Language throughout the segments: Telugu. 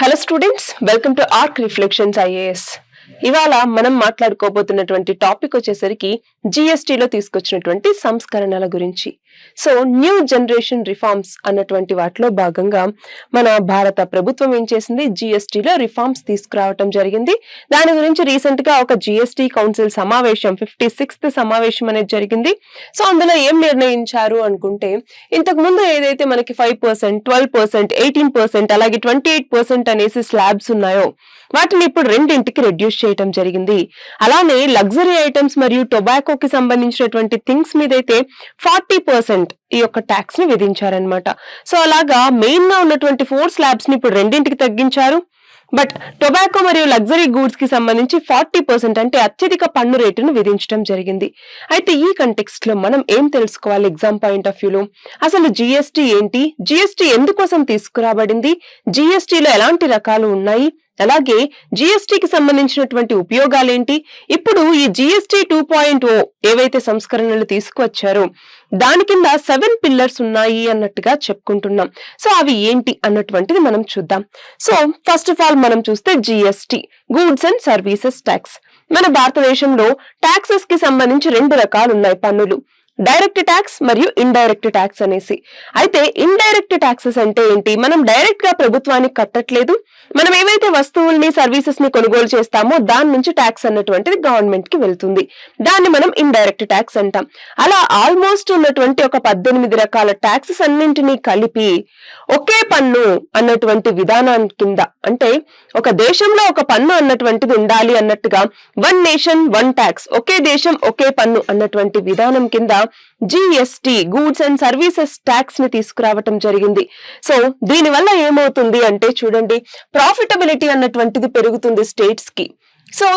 Hello students, welcome to arc reflections IAS. ఇవాళ మనం మాట్లాడుకోబోతున్నటువంటి టాపిక్ వచ్చేసరికి జిఎస్టీలో తీసుకొచ్చినటువంటి సంస్కరణల గురించి. సో న్యూ జనరేషన్ రిఫార్మ్స్ అన్నటువంటి వాటిలో భాగంగా మన భారత ప్రభుత్వం ఏం చేసింది, జిఎస్టీలో రిఫార్మ్స్ తీసుకురావటం జరిగింది. దాని గురించి రీసెంట్ గా ఒక జిఎస్టీ కౌన్సిల్ సమావేశం 56th సమావేశం అనేది జరిగింది. సో అందులో ఏం నిర్ణయించారు అనుకుంటే, ఇంతకు ముందు ఏదైతే మనకి 5%, 12%, 18% అలాగే 28% అనేసి స్లాబ్స్ ఉన్నాయో వాటిని ఇప్పుడు రెండింటికి రెడ్యూస్ చేయటం జరిగింది. అలానే లగ్జరీ ఐటమ్స్ మరియు టొబాకోకి సంబంధించినటువంటి థింగ్స్ మీద అయితే 40% ఈ యొక్క ట్యాక్స్ ని విధించారనమాట. సో అలాగా మెయిన్ గా ఉన్నటువంటి 4 స్లాబ్స్ ని ఇప్పుడు రెండింటికి తగ్గించారు. బట్ టొబాకో మరియు లగ్జరీ గూడ్స్ కి సంబంధించి 40% అంటే అత్యధిక పన్ను రేటును విధించడం జరిగింది. అయితే ఈ కంటెక్స్ట్ లో మనం ఏం తెలుసుకోవాలి ఎగ్జామ్ పాయింట్ ఆఫ్ వ్యూలో? అసలు జిఎస్టీ ఏంటి, జిఎస్టీ ఎందుకోసం తీసుకురాబడింది, జిఎస్టీలో ఎలాంటి రకాలు ఉన్నాయి, అలాగే జిఎస్టీకి సంబంధించినటువంటి ఉపయోగాలేంటి, ఇప్పుడు ఈ జిఎస్టీ 2.0 ఏవైతే సంస్కరణలు తీసుకువచ్చారో దాని కింద 7 పిల్లర్స్ ఉన్నాయి అన్నట్టుగా చెప్పుకుంటున్నాం. సో అవి ఏంటి అన్నటువంటిది మనం చూద్దాం. సో ఫస్ట్ ఆఫ్ ఆల్ మనం చూస్తే GST, goods and services tax. మన భారతదేశంలో ట్యాక్సెస్ కి సంబంధించి 2 రకాలు ఉన్నాయి పన్నులు, డైరెక్ట్ ట్యాక్స్ మరియు ఇండైరెక్ట్ ట్యాక్స్ అనేసి. అయితే ఇండైరెక్ట్ ట్యాక్సెస్ అంటే ఏంటి? మనం డైరెక్ట్ గా ప్రభుత్వానికి కట్టట్లేదు, మనం ఏవైతే వస్తువుల్ని సర్వీసెస్ ని కొనుగోలు చేస్తామో దాని నుంచి ట్యాక్స్ అన్నటువంటిది గవర్నమెంట్ కి వెళ్తుంది, దాన్ని మనం ఇండైరెక్ట్ ట్యాక్స్ అంటాం. అలా ఆల్మోస్ట్ ఉన్నటువంటి ఒక 18 రకాల ట్యాక్సెస్ అన్నింటినీ కలిపి ఒకే పన్ను అన్నటువంటి విధానం కింద, అంటే ఒక దేశంలో ఒక పన్ను అన్నటువంటిది ఉండాలి అన్నట్టుగా వన్ నేషన్ వన్ ట్యాక్స్, ఒకే దేశం ఒకే పన్ను అన్నటువంటి విధానం కింద GST, goods and services tax ని తీసుకురావటం జరిగింది. సో దీని వల్ల ఏమవుతుంది అంటే చూడండి, ప్రాఫిటబిలిటీ అన్నటువంటిది పెరుగుతుంది స్టేట్స్ కి. సో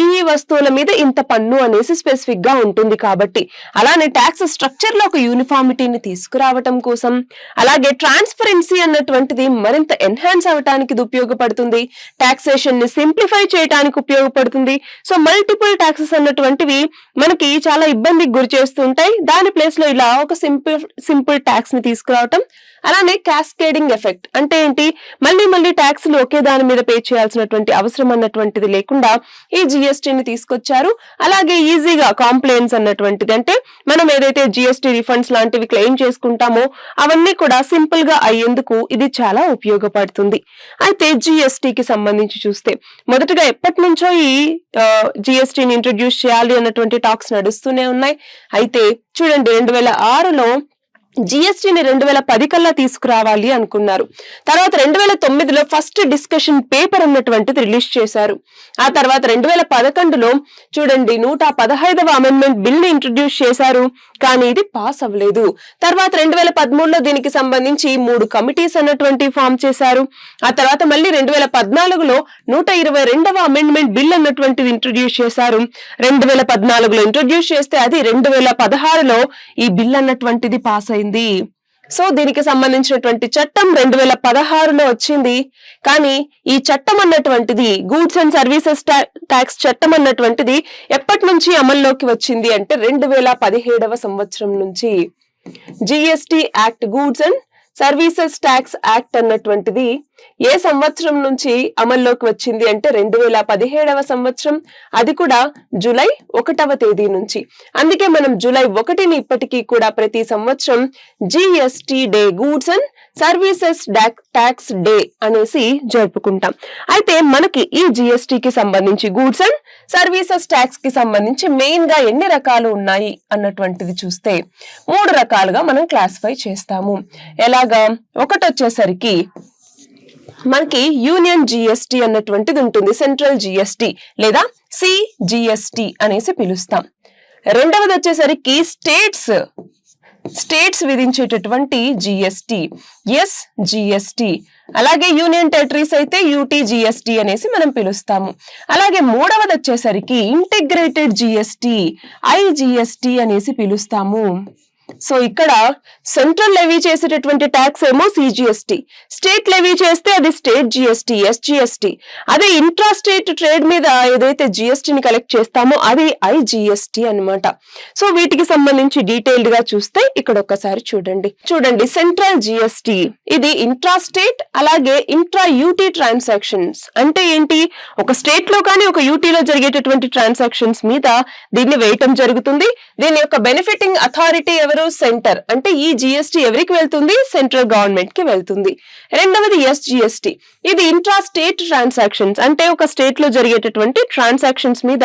ఈ వస్తువుల మీద ఇంత పన్ను అనేసి స్పెసిఫిక్ గా ఉంటుంది కాబట్టి, అలానే ట్యాక్స్ స్ట్రక్చర్ లో ఒక యూనిఫార్మిటీని తీసుకురావటం కోసం, అలాగే ట్రాన్స్పరెన్సీ అన్నటువంటిది మరింత ఎన్హాన్స్ అవటానికి ఇది ఉపయోగపడుతుంది, టాక్సేషన్ ని సింప్లిఫై చేయడానికి ఉపయోగపడుతుంది. సో మల్టిపుల్ ట్యాక్సెస్ అన్నటువంటివి మనకి చాలా ఇబ్బందికి గురి చేస్తుంటాయి, దాని ప్లేస్ లో ఇలా ఒక సింపుల్ ట్యాక్స్ ని తీసుకురావటం. అలానే క్యాస్కేడింగ్ ఎఫెక్ట్ అంటే ఏంటి, మళ్ళీ ట్యాక్స్లు ఒకే దాని మీద పే చేయాల్సినటువంటి అవసరం అన్నటువంటిది లేకుండా ఈ జిఎస్టీని తీసుకొచ్చారు. అలాగే ఈజీగా కాంప్లైన్స్ అన్నటువంటిది, అంటే మనం ఏదైతే జిఎస్టీ రిఫండ్స్ లాంటివి క్లెయిమ్ చేసుకుంటామో అవన్నీ కూడా సింపుల్ గా అయ్యేందుకు ఇది చాలా ఉపయోగపడుతుంది. అయితే జిఎస్టీకి సంబంధించి చూస్తే మొదటగా ఎప్పటి నుంచో ఈ జిఎస్టీని ఇంట్రడ్యూస్ చేయాలి అన్నటువంటి టాక్స్ నడుస్తూనే ఉన్నాయి. అయితే చూడండి, 2006లో జిఎస్టీని 2010 కల్లా తీసుకురావాలి అనుకున్నారు. తర్వాత 2009లో ఫస్ట్ డిస్కషన్ పేపర్ అన్నటువంటిది రిలీజ్ చేశారు. ఆ తర్వాత 2011లో చూడండి 115వ అమెండ్మెంట్ బిల్ ని ఇంట్రడ్యూస్ చేశారు, కానీ ఇది పాస్ అవ్వలేదు. తర్వాత 2013లో దీనికి సంబంధించి 3 కమిటీస్ అన్నటువంటి ఫామ్ చేశారు. ఆ తర్వాత మళ్ళీ 2014లో 122వ అమెండ్మెంట్ బిల్ అన్నటువంటిది ఇంట్రడ్యూస్ చేశారు. 2014లో ఇంట్రడ్యూస్ చేస్తే అది 2016లో ఈ బిల్ అన్నటువంటిది పాస్ అయింది. సో దీనికి సంబంధించినటువంటి చట్టం 2016లో వచ్చింది, కానీ ఈ చట్టం అన్నటువంటిది, గూడ్స్ అండ్ సర్వీసెస్ ట్యాక్స్ చట్టం అన్నటువంటిది ఎప్పటి నుంచి అమల్లోకి వచ్చింది అంటే 2017వ సంవత్సరం నుంచి. GST act, goods and services tax act అన్నటువంటిది ఏ సంవత్సరం నుంచి అమల్లోకి వచ్చింది అంటే 2017వ సంవత్సరం, అది కూడా జూలై 1వ తేదీ నుంచి. అందుకే మనం జూలై 1ని ఇప్పటికీ కూడా ప్రతి సంవత్సరం GST day, goods and services tax day అనేసి జరుపుకుంటాం. అయితే మనకి ఈ జిఎస్టీకి సంబంధించి, గూడ్స్ అండ్ సర్వీసెస్ ట్యాక్స్ కి సంబంధించి మెయిన్ గా ఎన్ని రకాలు ఉన్నాయి అన్నటువంటిది చూస్తే 3 రకాలుగా మనం క్లాసిఫై చేస్తాము. ఎలాగా? ఒకటి వచ్చేసరికి మనకి యూనియన్ జిఎస్టీ అన్నటువంటిది ఉంటుంది, సెంట్రల్ జిఎస్టీ లేదా సిజిఎస్టీ అనేసి పిలుస్తాం. రెండవది వచ్చేసరికి స్టేట్స్ విధించేటటువంటి జిఎస్టీ, ఎస్జిఎస్టీ. అలాగే యూనియన్ టెరిటరీస్ అయితే యూటీజిఎస్టీ అనేసి మనం పిలుస్తాము. అలాగే మూడవది వచ్చేసరికి ఇంటిగ్రేటెడ్ జిఎస్టీ, ఐజిఎస్టీ అనేసి పిలుస్తాము. సో ఇక్కడ సెంట్రల్ లెవీ చేసేటటువంటి ట్యాక్స్ ఏమో సిజిఎస్టి, స్టేట్ లెవీ చేస్తే అది స్టేట్ జిఎస్టి, ఎస్జిఎస్టి. అదే ఇంట్రా స్టేట్ ట్రేడ్ మీద ఏదైతే జిఎస్టిని కలెక్ట్ చేస్తామో అది ఐజిఎస్టి అన్నమాట. సో వీటికి సంబంధించి డీటెయిల్డ్ గా చూస్తే ఇక్కడ ఒక్కసారి చూడండి సెంట్రల్ జిఎస్టి ఇది ఇంట్రా స్టేట్ అలాగే ఇంట్రా యూటీ ట్రాన్సాక్షన్స్. అంటే ఏంటి, ఒక స్టేట్ లో కానీ ఒక యూటీలో జరిగేటటువంటి ట్రాన్సాక్షన్స్ మీద దీన్ని వేయటం జరుగుతుంది. దీని యొక్క బెనిఫిటింగ్ అథారిటీ ఎవరు, సెంటర్. అంటే ఈ జిఎస్టి ఎవరికి వెళ్తుంది, సెంట్రల్ గవర్నమెంట్ కి వెళ్తుంది. రెండవది ఎస్జిఎస్టి, ఇది ఇంట్రా స్టేట్ ట్రాన్సాక్షన్స్. అంటే ఒక స్టేట్ లో జరిగేటటువంటి ట్రాన్సాక్షన్స్ మీద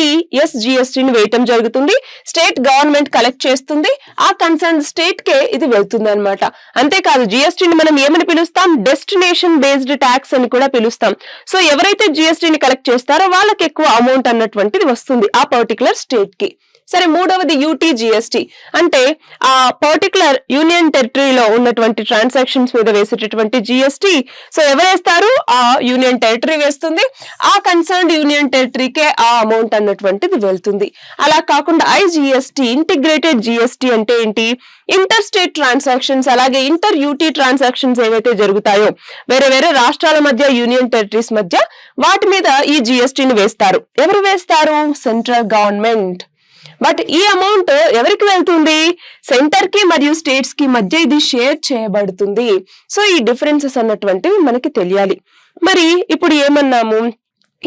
ఈ ఎస్జిఎస్టిని వేయటం జరుగుతుంది. స్టేట్ గవర్నమెంట్ కలెక్ట్ చేస్తుంది, ఆ కన్సర్న్ స్టేట్ కే ఇది వెళ్తుంది అనమాట. అంతేకాదు జిఎస్టిని మనం ఏమని పిలుస్తాం, డెస్టినేషన్ బేస్డ్ ట్యాక్స్ అని కూడా పిలుస్తాం. సో ఎవరైతే జిఎస్టిని కలెక్ట్ చేస్తారో వాళ్ళకి ఎక్కువ అమౌంట్ అన్నటువంటిది వస్తుంది ఆ పర్టికులర్ స్టేట్ కి. సరే, మూడవది యూటీజిఎస్టి, అంటే ఆ పర్టికులర్ యూనియన్ టెరిటరీలో ఉన్నటువంటి ట్రాన్సాక్షన్స్ మీద వేసేటటువంటి జిఎస్టి. సో ఎవరు వేస్తారు, ఆ యూనియన్ టెరిటరీ వేస్తుంది, ఆ కన్సర్న్డ్ యూనియన్ టెరిటరీకే ఆ అమౌంట్ అన్నటువంటిది వెళ్తుంది. అలా కాకుండా ఐజిఎస్టి, ఇంటిగ్రేటెడ్ జిఎస్టి అంటే ఏంటి, ఇంటర్ స్టేట్ ట్రాన్సాక్షన్స్ అలాగే ఇంటర్ యూటీ ట్రాన్సాక్షన్స్ ఏవైతే జరుగుతాయో వేరే వేరే రాష్ట్రాల మధ్య, యూనియన్ టెరిటరీస్ మధ్య, వాటి మీద ఈ జిఎస్టిని వేస్తారు. ఎవరు వేస్తారు, సెంట్రల్ గవర్నమెంట్. బట్ ఈ అమౌంట్ ఎవరికి వెళ్తుంది, సెంటర్ కి మరియు స్టేట్స్ కి మధ్య ఇది షేర్ చేయబడుతుంది. సో ఈ డిఫరెన్సెస్ అన్నటువంటివి మనకి తెలియాలి. మరి ఇప్పుడు ఏమన్నాము,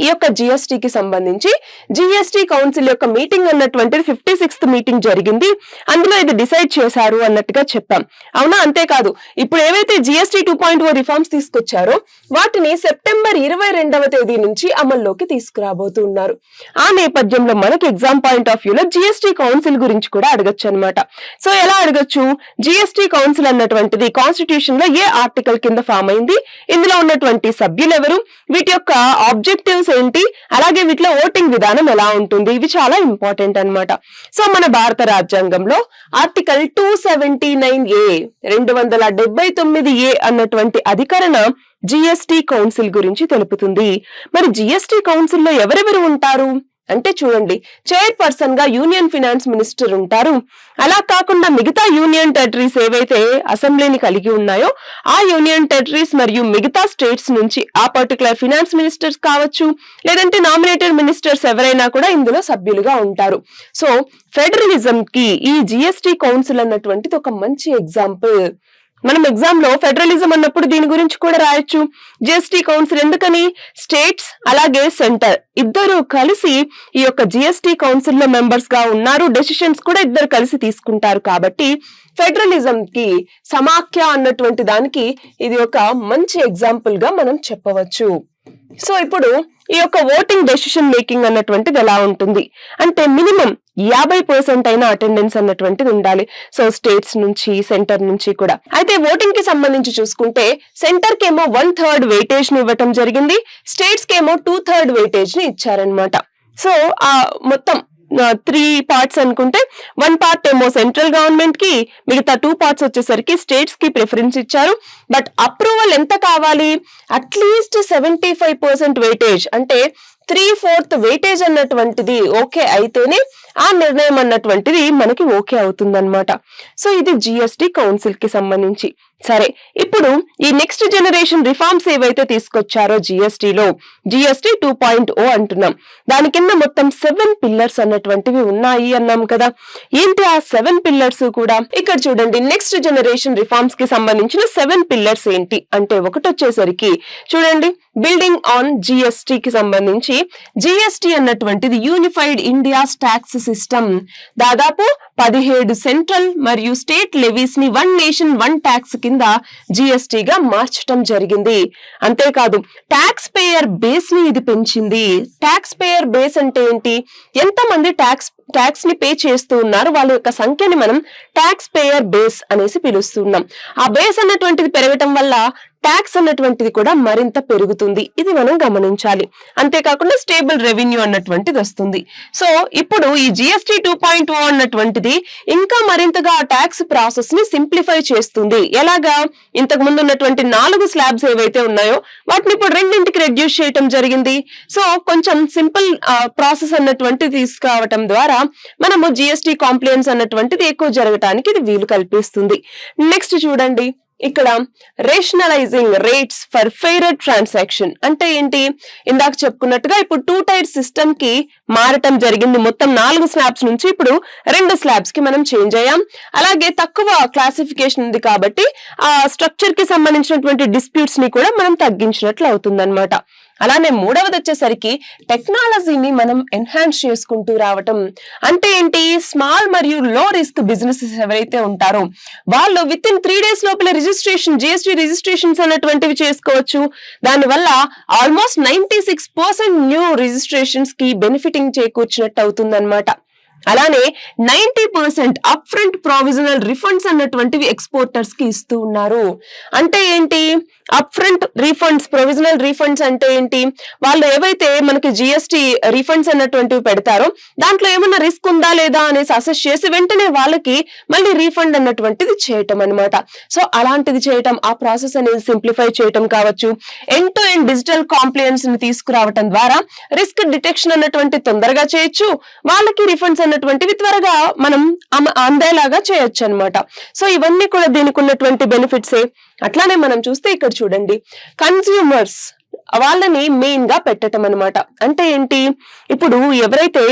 ఈ యొక్క జిఎస్టికి సంబంధించి జిఎస్టి కౌన్సిల్ యొక్క మీటింగ్ అన్నటువంటిది 56th మీటింగ్ జరిగింది. అందులో ఇది డిసైడ్ చేశారు అన్నట్టుగా చెప్పాం, అవునా? అంతేకాదు, ఇప్పుడు ఏవైతే జిఎస్టి 2.0 రిఫార్మ్స్ తీసుకొచ్చారో వాటిని సెప్టెంబర్ 22వ తేదీ నుంచి అమల్లోకి తీసుకురాబోతున్నారు. ఆ నేపథ్యంలో మనకి ఎగ్జామ్ పాయింట్ ఆఫ్ వ్యూలో జిఎస్టి కౌన్సిల్ గురించి కూడా అడగచ్చు అనమాట. సో ఎలా అడగచ్చు, జిఎస్టి కౌన్సిల్ అన్నటువంటిది కాన్స్టిట్యూషన్ లో ఏ ఆర్టికల్ కింద ఫామ్ అయింది, ఇందులో ఉన్నటువంటి సభ్యులు ఎవరు, వీటి యొక్క ఆబ్జెక్టివ్స్ ఏంటి, అలాగే వీటిలో ఓటింగ్ విధానం ఎలా ఉంటుంది, ఇవి చాలా ఇంపార్టెంట్ అన్నమాట. సో మన భారత రాజ్యాంగంలో ఆర్టికల్ 279A 279A అన్నటువంటి అధికరణ జిఎస్టి కౌన్సిల్ గురించి తెలుపుతుంది. మరి జిఎస్టి కౌన్సిల్ లో ఎవరెవరు ఉంటారు అంటే చూడండి, చైర్పర్సన్ గా యూనియన్ ఫినాన్స్ మినిస్టర్ ఉంటారు. అలా కాకుండా మిగతా యూనియన్ టెరిటరీస్ ఏవైతే అసెంబ్లీని కలిగి ఉన్నాయో ఆ యూనియన్ టెరిటరీస్ మరియు మిగతా స్టేట్స్ నుంచి ఆ పర్టికులర్ ఫినాన్స్ మినిస్టర్స్ కావచ్చు, లేదంటే నామినేటెడ్ మినిస్టర్స్ ఎవరైనా కూడా ఇందులో సభ్యులుగా ఉంటారు. సో ఫెడరలిజం కి ఈ జిఎస్టి కౌన్సిల్ అన్నటువంటిది ఒక మంచి ఎగ్జాంపుల్. మనం ఎగ్జామ్ లో ఫెడరలిజం అన్నప్పుడు దీని గురించి కూడా రాయొచ్చు. జిఎస్టి కౌన్సిల్ ఎందుకని, స్టేట్స్ అలాగే సెంటర్ ఇద్దరు కలిసి ఈ యొక్క జిఎస్టి కౌన్సిల్ లో మెంబర్స్ గా ఉన్నారు, డెసిషన్స్ కూడా ఇద్దరు కలిసి తీసుకుంటారు. కాబట్టి ఫెడరలిజం కి, సమాఖ్య అన్నటువంటి దానికి ఇది ఒక మంచి ఎగ్జాంపుల్ గా మనం చెప్పవచ్చు. సో ఇప్పుడు ఈ యొక్క ఓటింగ్ డెసిషన్ మేకింగ్ అన్నటువంటిది ఎలా ఉంటుంది అంటే మినిమం 50% అయిన అటెండెన్స్ అన్నటువంటిది ఉండాలి. సో స్టేట్స్ నుంచి, సెంటర్ నుంచి కూడా. అయితే ఓటింగ్ కి సంబంధించి చూసుకుంటే సెంటర్ కేమో 1/3 వెయిటేజ్ ని ఇవ్వటం జరిగింది, స్టేట్స్ కేమో 2/3 వెయిటేజ్ ని ఇచ్చారనమాట. సో ఆ మొత్తం 3 parts అనుకుంటే 1 part ఏమో సెంట్రల్ గవర్నమెంట్ కి, మిగతా 2 parts వచ్చేసరికి స్టేట్స్ కి ప్రిఫరెన్స్ ఇచ్చారు. బట్ అప్రూవల్ ఎంత కావాలి, అట్లీస్ట్ 75% వెయిటేజ్ అంటే 3/4 వెయిటేజ్ అన్నటువంటిది ఓకే అయితేనే ఆ నిర్ణయం అన్నటువంటిది మనకి ఓకే అవుతుందన్నమాట. సో ఇది జిఎస్టి కౌన్సిల్ కి సంబంధించి. సరే, ఇప్పుడు ఈ నెక్స్ట్ జనరేషన్ రిఫార్మ్స్ ఏవైతే తీసుకొచ్చారో జిఎస్టిలో, జిఎస్టి 2.0 అంటున్నాం. దాని కింద మొత్తం 7 పిల్లర్స్ అన్నటువంటివి ఉన్నాయి అన్నాం కదా. ఏంటి ఆ 7 పిల్లర్స్ కూడా ఇక్కడ చూడండి. నెక్స్ట్ జనరేషన్ రిఫార్మ్స్ కి సంబంధించిన 7 పిల్లర్స్ ఏంటి అంటే, ఒకటి వచ్చేసరికి చూడండి, బిల్డింగ్ ఆన్ జిఎస్టి కి సంబంధించి జిఎస్టి అన్నటువంటిది యూనిఫైడ్ ఇండియాస్ ట్యాక్స్ సిస్టమ్. దాదాపు 17 సెంట్రల్ మరియు స్టేట్ లెవీస్ ని 1 నేషన్ 1 ట్యాక్స్ కింద జిఎస్టిగా మార్చడం జరిగింది. అంతేకాదు ట్యాక్స్ పేయర్ బేస్ ని ఇది పెంచింది. ట్యాక్స్ పేయర్ బేస్ అంటే ఏంటి, ఎంతమంది ట్యాక్స్ ని పే చేస్తూ ఉన్నారు, వాళ్ళ యొక్క సంఖ్యని మనం ట్యాక్స్ పేయర్ బేస్ అనేసి పిలుస్తున్నాం. ఆ బేస్ అన్నటువంటిది పెరగటం వల్ల ట్యాక్స్ అన్నటువంటిది కూడా మరింత పెరుగుతుంది. ఇది మనం గమనించాలి. అంతేకాకుండా స్టేబుల్ రెవెన్యూ అన్నటువంటిది వస్తుంది. సో ఇప్పుడు ఈ జిఎస్టీ 2.0 అన్నటువంటిది ఇంకా మరింతగా ఆ ట్యాక్స్ ప్రాసెస్ ని సింప్లిఫై చేస్తుంది. ఎలాగా? ఇంతకు ముందు ఉన్నటువంటి 4 స్లాబ్స్ ఏవైతే ఉన్నాయో వాటిని ఇప్పుడు 2కి రెడ్యూస్ చేయటం జరిగింది. సో కొంచెం సింపుల్ ప్రాసెస్ అన్నటువంటిది తీసుకురావటం ద్వారా మనము జిఎస్టీ కాంప్లైన్స్ అన్నటువంటిది ఎక్కువ జరగటానికి ఇది వీలు కల్పిస్తుంది. నెక్స్ట్ చూడండి, ఇక్కడ rationalising rates for fairer transaction అంటే ఏంటి? ఇందాక చెప్పుకున్నట్టుగా ఇప్పుడు 2 టైర్ సిస్టమ్ కి మారటం జరిగింది. మొత్తం 4 స్లాబ్స్ నుంచి ఇప్పుడు 2 స్లాబ్స్ కి మనం చేంజ్ అయ్యాం. అలాగే తక్కువ క్లాసిఫికేషన్ ఉంది కాబట్టి ఆ స్ట్రక్చర్ కి సంబంధించినటువంటి డిస్ప్యూట్స్ ని కూడా మనం తగ్గించినట్లు అవుతుందన్నమాట. అలానే మూడవది వచ్చేసరికి టెక్నాలజీని మనం ఎన్హాన్స్ చేసుకుంటూ రావటం. అంటే ఏంటి? స్మాల్ మరియు లో రిస్క్ బిజినెసెస్ ఎవరైతే ఉంటారో వాళ్ళు విత్ ఇన్ 3 days లోపల రిజిస్ట్రేషన్, జిఎస్టీ రిజిస్ట్రేషన్స్ అన్నటువంటివి చేసుకోవచ్చు. దానివల్ల ఆల్మోస్ట్ 96% న్యూ రిజిస్ట్రేషన్స్ కి బెనిఫిటింగ్ చేకూర్చినట్టు అవుతుందన్నమాట. అలానే 90% అప్ ఫ్రంట్ ప్రావిజనల్ రిఫండ్స్ అన్నటువంటివి ఎక్స్పోర్టర్స్ కి ఇస్తూ ఉన్నారు. అంటే ఏంటి? Upfront refunds, provisional refunds అంటే ఏంటి? వాళ్ళు ఏవైతే మనకి జిఎస్టీ రీఫండ్స్ అన్నటువంటివి పెడతారో దాంట్లో ఏమన్నా రిస్క్ ఉందా లేదా అనేసి అసెస్ చేసి వెంటనే వాళ్ళకి మళ్ళీ రీఫండ్ అన్నటువంటిది చేయటం అనమాట. సో అలాంటిది చేయటం, ఆ ప్రాసెస్ అనేది సింప్లిఫై చేయటం కావచ్చు. End to end digital compliance ని తీసుకురావటం ద్వారా రిస్క్ డిటెక్షన్ అన్నటువంటి తొందరగా చేయొచ్చు, వాళ్ళకి రిఫండ్స్ అన్నటువంటివి త్వరగా మనం అందేలాగా చేయొచ్చు అనమాట. సో ఇవన్నీ కూడా దీనికి ఉన్నటువంటి బెనిఫిట్సే. అట్లానే మనం చూస్తే ఇక్కడ చూడండి, కన్స్యూమర్స్ వాళ్ళని మెయిన్ గా పెట్టటం అనమాట. అంటే ఏంటి? ఇప్పుడు ఎవరైతే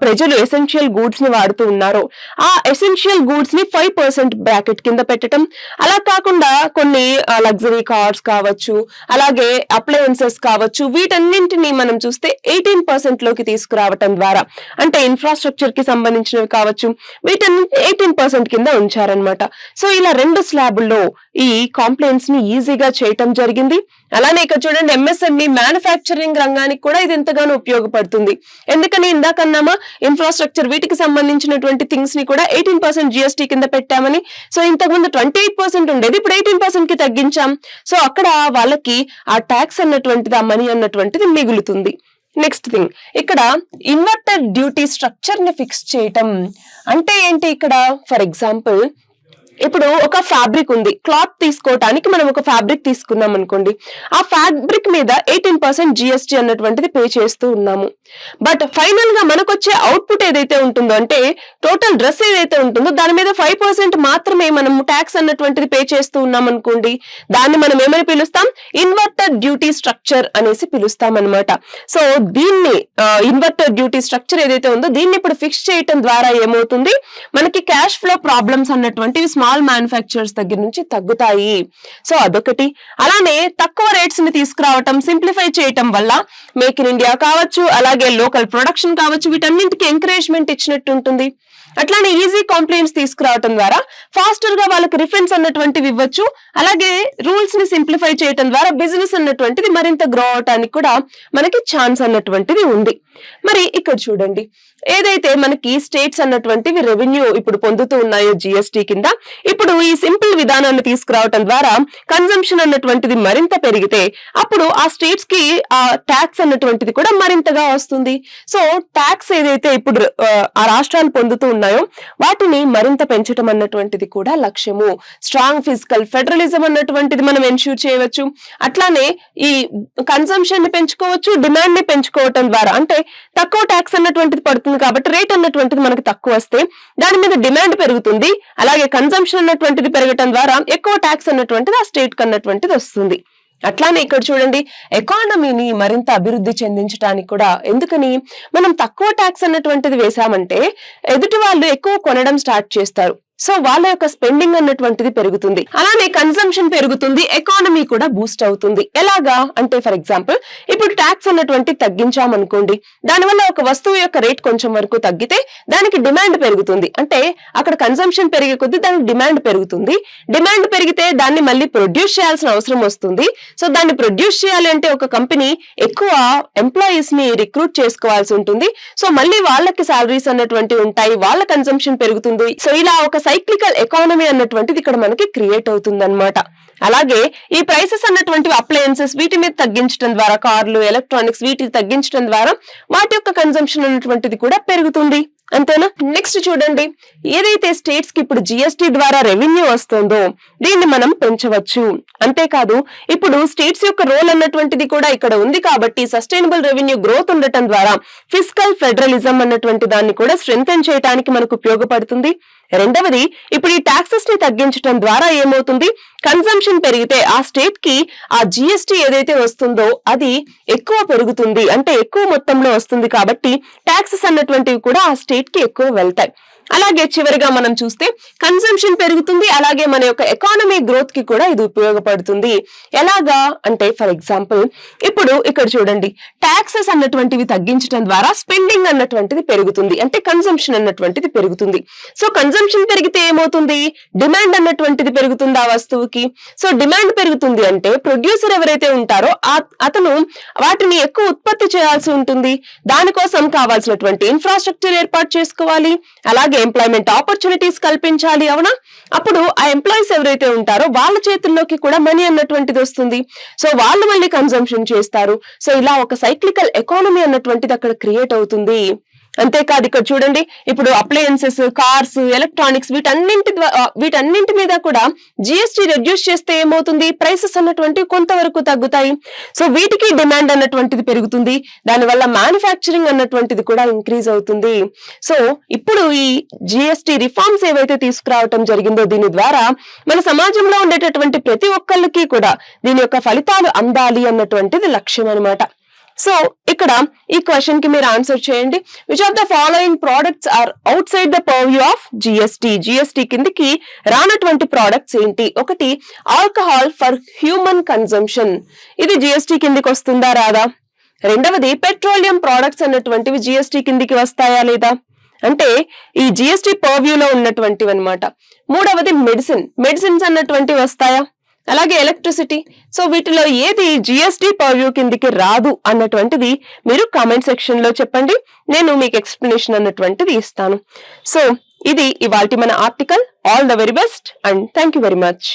ప్రజలు ఎసెన్షియల్ గూడ్స్ ని వాడుతూ ఉన్నారో ఆ ఎసెన్షియల్ గూడ్స్ ని 5% బ్రాకెట్ కింద పెట్టడం. అలా కాకుండా కొన్ని లగ్జరీ కార్స్ కావచ్చు, అలాగే అప్లయన్సెస్ కావచ్చు, వీటన్నింటినీ మనం చూస్తే 18% లోకి తీసుకురావటం ద్వారా, అంటే ఇన్ఫ్రాస్ట్రక్చర్ కి సంబంధించినవి కావచ్చు, వీటన్నింటినీ 18% కింద ఉంచారనమాట. సో ఇలా 2 స్లాబుల్లో ఈ కాంప్లైంట్స్ ని ఈజీగా చేయటం జరిగింది. అలానే ఇక్కడ చూడండి, ఎంఎస్ఎంఈ మ్యానుఫ్యాక్చరింగ్ రంగానికి కూడా ఇది ఎంతగానో ఉపయోగపడుతుంది. ఎందుకని ఇందాక ఇన్ఫ్రాస్ట్రక్చర్ వీటికి సంబంధించినటువంటి థింగ్స్ ని కూడా 18% జిఎస్టీ కింద పెట్టామని. సో ఇంతకుముందు 28% ఉండేది, ఇప్పుడు 18% కి తగ్గించాం. సో అక్కడ వాళ్ళకి ఆ ట్యాక్స్ అన్నటువంటిది, ఆ మనీ అన్నటువంటిది మిగులుతుంది. నెక్స్ట్ థింగ్, ఇక్కడ ఇన్వర్టర్ డ్యూటీ స్ట్రక్చర్ ని ఫిక్స్ చేయటం. అంటే ఏంటి? ఇక్కడ ఫర్ ఎగ్జాంపుల్ ఇప్పుడు ఒక ఫ్యాబ్రిక్ ఉంది, క్లాత్ తీసుకోవటానికి మనం ఒక ఫ్యాబ్రిక్ తీసుకున్నాం అనుకోండి, ఆ ఫ్యాబ్రిక్ మీద 18% జిఎస్టీ అన్నటువంటిది పే చేస్తూ ఉన్నాము. బట్ ఫైనల్ గా మనకు వచ్చే అవుట్పుట్ ఏదైతే ఉంటుందో, అంటే టోటల్ డ్రెస్ ఏదైతే ఉంటుందో దాని మీద 5% మాత్రమే మనం ట్యాక్స్ అన్నటువంటిది పే చేస్తూ ఉన్నాం అనుకోండి, దాన్ని మనం ఏమని పిలుస్తాం? ఇన్వర్టర్ డ్యూటీ స్ట్రక్చర్ అనేసి పిలుస్తాం అనమాట. సో దీన్ని ఇన్వర్టర్ డ్యూటీ స్ట్రక్చర్ ఏదైతే ఉందో దీన్ని ఇప్పుడు ఫిక్స్ చేయటం ద్వారా ఏమవుతుంది? మనకి క్యాష్ ఫ్లో ప్రాబ్లమ్స్ అన్నటువంటివి స్మాల్ మ్యానుఫ్యాక్చరర్స్ దగ్గర నుంచి తగ్గుతాయి. సో అదొకటి. అలానే తక్కువ రేట్స్ ని తీసుకురావటం, సింప్లిఫై చేయటం వల్ల మేక్ ఇన్ ఇండియా కావచ్చు, అలాగే లోకల్ ప్రొడక్షన్ కావచ్చు, వీటన్నింటికి ఎంకరేజ్మెంట్ ఇచ్చినట్టు ఉంటుంది. అట్లానే ఈజీ కాంప్లైంట్స్ తీసుకురావటం ద్వారా ఫాస్టర్ గా వాళ్ళకి రిఫండ్స్ అన్నటువంటివి ఇవ్వచ్చు. అలాగే రూల్స్ ని సింప్లిఫై చేయటం ద్వారా బిజినెస్ అన్నటువంటిది మరింత గ్రో అవటానికి కూడా మనకి ఛాన్స్ అన్నటువంటిది ఉంది. మరి ఇక్కడ చూడండి, ఏదైతే మనకి స్టేట్స్ అన్నటువంటివి రెవెన్యూ ఇప్పుడు పొందుతూ ఉన్నాయో జిఎస్టీ కింద, ఇప్పుడు ఈ సింపుల్ విధానాన్ని తీసుకురావటం ద్వారా కన్జంప్షన్ అన్నటువంటిది మరింత పెరిగితే అప్పుడు ఆ స్టేట్స్ కి ఆ ట్యాక్స్ అన్నటువంటిది కూడా మరింతగా వస్తుంది. సో ట్యాక్స్ ఏదైతే ఇప్పుడు ఆ రాష్ట్రాలు పొందుతూ ఉన్నాయో వాటిని మరింత పెంచడం అన్నటువంటిది కూడా లక్ష్యము. స్ట్రాంగ్ ఫిజికల్ ఫెడరలిజం అన్నటువంటిది మనం ఎన్ష్యూర్ చేయవచ్చు. అట్లానే ఈ కన్సంప్షన్ ని పెంచుకోవచ్చు, డిమాండ్ ని పెంచుకోవటం ద్వారా, అంటే తక్కువ ట్యాక్స్ అన్నటువంటిది పడుతుంది కాబట్టి రేట్ అన్నటువంటిది మనకు తక్కువ వస్తే దాని మీద డిమాండ్ పెరుగుతుంది. అలాగే కన్సంప్షన్ అన్నటువంటిది పెరగటం ద్వారా ఎక్కువ ట్యాక్స్ అన్నటువంటిది ఆ స్టేట్ కి అన్నటువంటిది వస్తుంది. అట్లానే ఇక్కడ చూడండి, ఎకానమీని మరింత అభివృద్ధి చెందించడానికి కూడా, ఎందుకని మనం తక్కువ ట్యాక్స్ అన్నటువంటిది వేసామంటే ఎదుటి వాళ్ళు ఎక్కువ కొనడం స్టార్ట్ చేస్తారు. సో వాళ్ళ యొక్క స్పెండింగ్ అన్నటువంటిది పెరుగుతుంది, అలానే కన్సంప్షన్ పెరుగుతుంది, ఎకానమీ కూడా బూస్ట్ అవుతుంది. ఎలాగా అంటే ఫర్ ఎగ్జాంపుల్ ఇప్పుడు ట్యాక్స్ అన్నటువంటి తగ్గించామనుకోండి, దానివల్ల ఒక వస్తువు యొక్క రేట్ కొంచెం వరకు తగ్గితే దానికి డిమాండ్ పెరుగుతుంది. అంటే అక్కడ కన్సంప్షన్ పెరిగే కొద్దీ దానికి డిమాండ్ పెరుగుతుంది. డిమాండ్ పెరిగితే దాన్ని మళ్ళీ ప్రొడ్యూస్ చేయాల్సిన అవసరం వస్తుంది. సో దాన్ని ప్రొడ్యూస్ చేయాలి అంటే ఒక కంపెనీ ఎక్కువ ఎంప్లాయీస్ ని రిక్రూట్ చేసుకోవాల్సి ఉంటుంది. సో మళ్ళీ వాళ్ళకి సాలరీస్ అన్నటువంటి ఉంటాయి, వాళ్ళ కన్సంప్షన్ పెరుగుతుంది. సో ఇలా ఒక సైక్లికల్ ఎకానమీ అన్నటువంటిది ఇక్కడ మనకి క్రియేట్ అవుతుందన్నమాట. అలాగే ఈ ప్రైసెస్ అన్నటువంటివి అప్లయన్సెస్ వీటి మీద తగ్గించడం ద్వారా, కార్లు, ఎలక్ట్రానిక్స్ వీటిని తగ్గించడం ద్వారా వాటి యొక్క కన్సంప్షన్ అన్నటువంటిది కూడా పెరుగుతుంది. అంతేనా? నెక్స్ట్ చూడండి, ఏదైతే స్టేట్స్ కి ఇప్పుడు జిఎస్టీ ద్వారా రెవెన్యూ వస్తుందో దీన్ని మనం పెంచవచ్చు. అంతేకాదు ఇప్పుడు స్టేట్స్ యొక్క రోల్ అన్నటువంటిది కూడా ఇక్కడ ఉంది కాబట్టి సస్టైనబుల్ రెవెన్యూ గ్రోత్ ఉండటం ద్వారా ఫిస్కల్ ఫెడరలిజం అన్నటువంటి దాన్ని కూడా స్ట్రెంథెన్ చేయడానికి మనకు ఉపయోగపడుతుంది. రెండవది, ఇప్పుడు ఈ టాక్సెస్ ని తగ్గించడం ద్వారా ఏమవుతుంది, కన్సంప్షన్ పెరిగితే ఆ స్టేట్ కి ఆ జిఎస్టీ ఏదైతే వస్తుందో అది ఎక్కువ పెరుగుతుంది, అంటే ఎక్కువ మొత్తంలో వస్తుంది కాబట్టి టాక్సెస్ అన్నటువంటివి కూడా ఆ స్టేట్ కి ఎక్కువ వెళ్తాయి. అలాగే చివరిగా మనం చూస్తే కన్సంప్షన్ పెరుగుతుంది, అలాగే మన యొక్క ఎకానమీ గ్రోత్ కి కూడా ఇది ఉపయోగపడుతుంది. ఎలాగా అంటే ఫర్ ఎగ్జాంపుల్ ఇప్పుడు ఇక్కడ చూడండి, టాక్సెస్ అన్నటువంటివి తగ్గించడం ద్వారా స్పెండింగ్ అన్నటువంటిది పెరుగుతుంది, అంటే కన్సంప్షన్ అన్నటువంటిది పెరుగుతుంది. సో కన్సంప్షన్ పెరిగితే ఏమవుతుంది, డిమాండ్ అన్నటువంటిది పెరుగుతుంది ఆ వస్తువుకి. సో డిమాండ్ పెరుగుతుంది అంటే ప్రొడ్యూసర్ ఎవరైతే ఉంటారో అతను వాటిని ఎక్కువ ఉత్పత్తి చేయాల్సి ఉంటుంది. దానికోసం కావాల్సినటువంటి ఇన్ఫ్రాస్ట్రక్చర్ ఏర్పాటు చేసుకోవాలి, అలాగే ఎంప్లాయ్మెంట్ ఆపర్చునిటీస్ కల్పించాలి. అవునా? అప్పుడు ఆ ఎంప్లాయీస్ ఎవరైతే ఉంటారో వాళ్ళ చేతుల్లోకి కూడా మనీ అన్నటువంటిది వస్తుంది. సో వాళ్ళు మళ్ళీ కన్సంప్షన్ చేస్తారు. సో ఇలా ఒక సైక్లికల్ ఎకానమీ అన్నటువంటిది అక్కడ క్రియేట్ అవుతుంది. అంతేకాదు ఇక్కడ చూడండి, ఇప్పుడు అప్లయన్సెస్, కార్స్, ఎలక్ట్రానిక్స్ వీటన్నింటి మీద కూడా జిఎస్టీ రెడ్యూస్ చేస్తే ఏమవుతుంది, ప్రైసెస్ అన్నటువంటివి కొంతవరకు తగ్గుతాయి. సో వీటికి డిమాండ్ అన్నటువంటిది పెరుగుతుంది, దానివల్ల మ్యానుఫ్యాక్చరింగ్ అన్నటువంటిది కూడా ఇంక్రీజ్ అవుతుంది. సో ఇప్పుడు ఈ జిఎస్టీ రిఫార్మ్స్ ఏవైతే తీసుకురావటం జరిగిందో దీని ద్వారా మన సమాజంలో ఉండేటటువంటి ప్రతి ఒక్కళ్ళకి కూడా దీని యొక్క ఫలితాలు అందాలి అన్నటువంటిది లక్ష్యం అన్నమాట. సో ఇక్కడ ఈ క్వశ్చన్ కి మీరు ఆన్సర్ చేయండి. Which of the following products are outside the purview of GST? GST కిందకి రానటువంటి ప్రోడక్ట్స్ ఏంటి? ఒకటి, ఆల్కహాల్ ఫర్ హ్యూమన్ కన్సంప్షన్, ఇది జిఎస్టీ కిందికి వస్తుందా రాదా? రెండవది, పెట్రోలియం ప్రోడక్ట్స్ అన్నటువంటివి జిఎస్టీ కిందికి వస్తాయా లేదా? అంటే ఈ జిఎస్టీ పర్వ్యూలో ఉన్నటువంటివి అన్నమాట. మూడవది, మెడిసిన్స్ అన్నటువంటివి వస్తాయా? అలాగే ఎలక్ట్రిసిటీ. సో వీటిలో ఏది జిఎస్టీ పర్వ్యూ కిందికి రాదు అన్నటువంటిది మీరు కామెంట్ సెక్షన్ లో చెప్పండి, నేను మీకు ఎక్స్ప్లెనేషన్ అన్నటువంటిది ఇస్తాను. సో ఇది ఇవాల్టి మన article. All the very best and thank you very much.